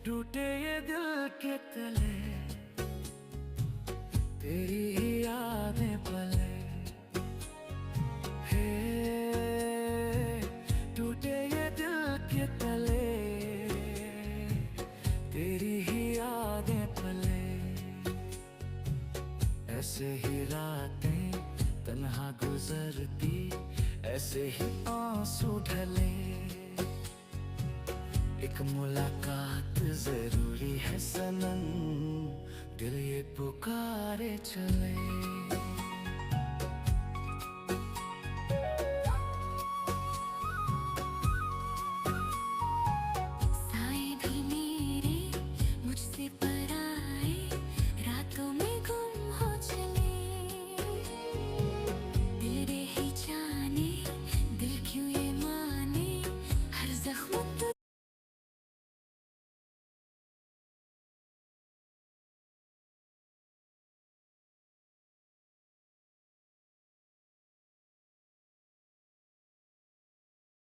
टूटे ये दिल के तले, तेरी ही यादें पले। हे टूटे ये दिल के तले, तेरी ही यादें पले। ऐसे ही रातें तन्हा गुजरती, ऐसे ही आंसू ढले। एक मुलाकात जरूरी है सनम, दिल ये पुकारे चले।